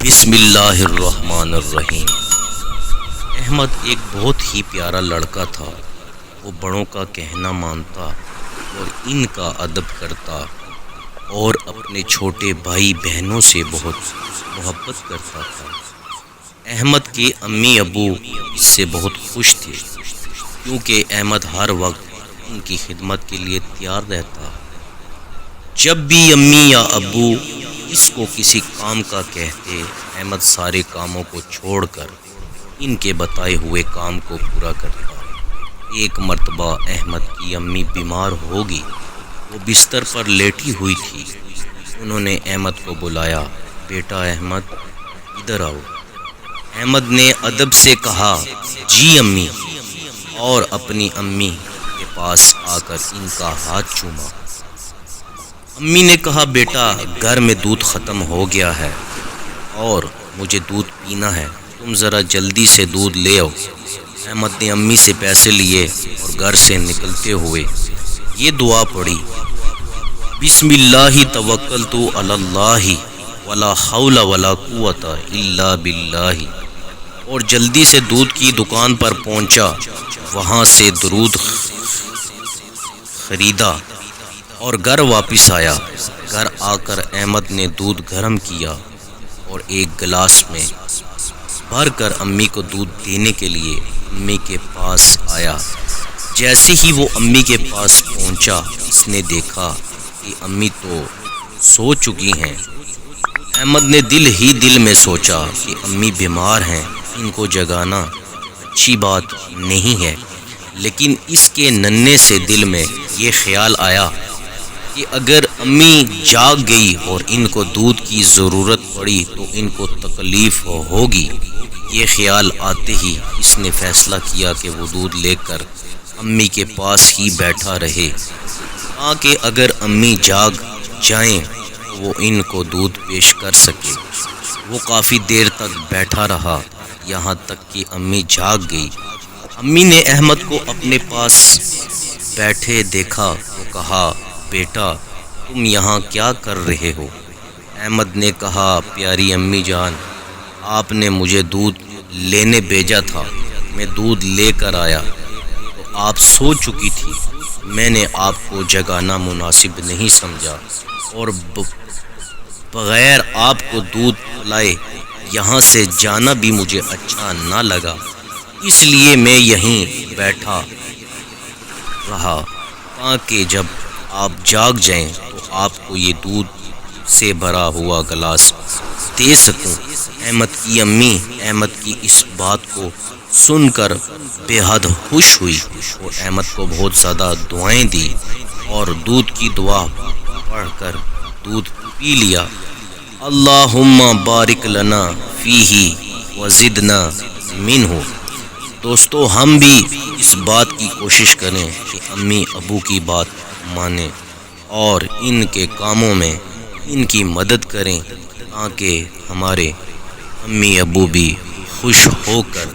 بسم اللہ الرحمن الرحیم۔ احمد ایک بہت ہی پیارا لڑکا تھا۔ وہ بڑوں کا کہنا مانتا اور ان کا ادب کرتا اور اپنے چھوٹے بھائی بہنوں سے بہت محبت کرتا تھا۔ احمد کے امی ابو اس سے بہت خوش تھے کیونکہ احمد ہر وقت ان کی خدمت کے لیے تیار رہتا۔ جب بھی امی یا ابو اس کو کسی کام کا کہتے، احمد سارے کاموں کو چھوڑ کر ان کے بتائے ہوئے کام کو پورا کرتا۔ ایک مرتبہ احمد کی امی بیمار ہوگی، وہ بستر پر لیٹی ہوئی تھی۔ انہوں نے احمد کو بلایا، بیٹا احمد ادھر آؤ۔ احمد نے ادب سے کہا، جی امی، اور اپنی امی کے پاس آ کر ان کا ہاتھ چوما۔ امی نے کہا، بیٹا گھر میں دودھ ختم ہو گیا ہے اور مجھے دودھ پینا ہے، تم ذرا جلدی سے دودھ لے آؤ۔ احمد نے امی سے پیسے لیے اور گھر سے نکلتے ہوئے یہ دعا پڑھی، بسم اللہ توکلت علی اللہ ولا حول ولا قوت الا باللہ، اور جلدی سے دودھ کی دکان پر پہنچا۔ وہاں سے درود خریدا اور گھر واپس آیا۔ گھر آ کر احمد نے دودھ گرم کیا اور ایک گلاس میں بھر کر امی کو دودھ دینے کے لیے امی کے پاس آیا۔ جیسے ہی وہ امی کے پاس پہنچا، اس نے دیکھا کہ امی تو سو چکی ہیں۔ احمد نے دل میں سوچا کہ امی بیمار ہیں، ان کو جگانا اچھی بات نہیں ہے، لیکن اس کے ننھے سے دل میں یہ خیال آیا کہ اگر امی جاگ گئی اور ان کو دودھ کی ضرورت پڑی تو ان کو تکلیف ہوگی۔ یہ خیال آتے ہی اس نے فیصلہ کیا کہ وہ دودھ لے کر امی کے پاس ہی بیٹھا رہے تاکہ اگر امی جاگ جائیں تو وہ ان کو دودھ پیش کر سکے۔ وہ کافی دیر تک بیٹھا رہا، یہاں تک کہ امی جاگ گئی۔ امی نے احمد کو اپنے پاس بیٹھے دیکھا تو کہا، بیٹا تم یہاں کیا کر رہے ہو؟ احمد نے کہا، پیاری امی جان، آپ نے مجھے دودھ لینے بھیجا تھا، میں دودھ لے کر آیا تو آپ سو چکی تھی۔ میں نے آپ کو جگانا مناسب نہیں سمجھا اور بغیر آپ کو دودھ پلائے یہاں سے جانا بھی مجھے اچھا نہ لگا، اس لیے میں یہیں بیٹھا رہا تاکہ جب آپ جاگ جائیں تو آپ کو یہ دودھ سے بھرا ہوا گلاس دے سکوں۔ احمد کی امی احمد کی اس بات کو سن کر بے حد خوش ہوئی اور احمد کو بہت زیادہ دعائیں دی اور دودھ کی دعا پڑھ کر دودھ پی لیا۔ اللہم بارک لنا فیہ وزدنا منہ۔ دوستو، ہم بھی اس بات کی کوشش کریں کہ امی ابو کی بات مانیں اور ان کے کاموں میں ان کی مدد کریں تاکہ ہمارے امی ابو بھی خوش ہو کر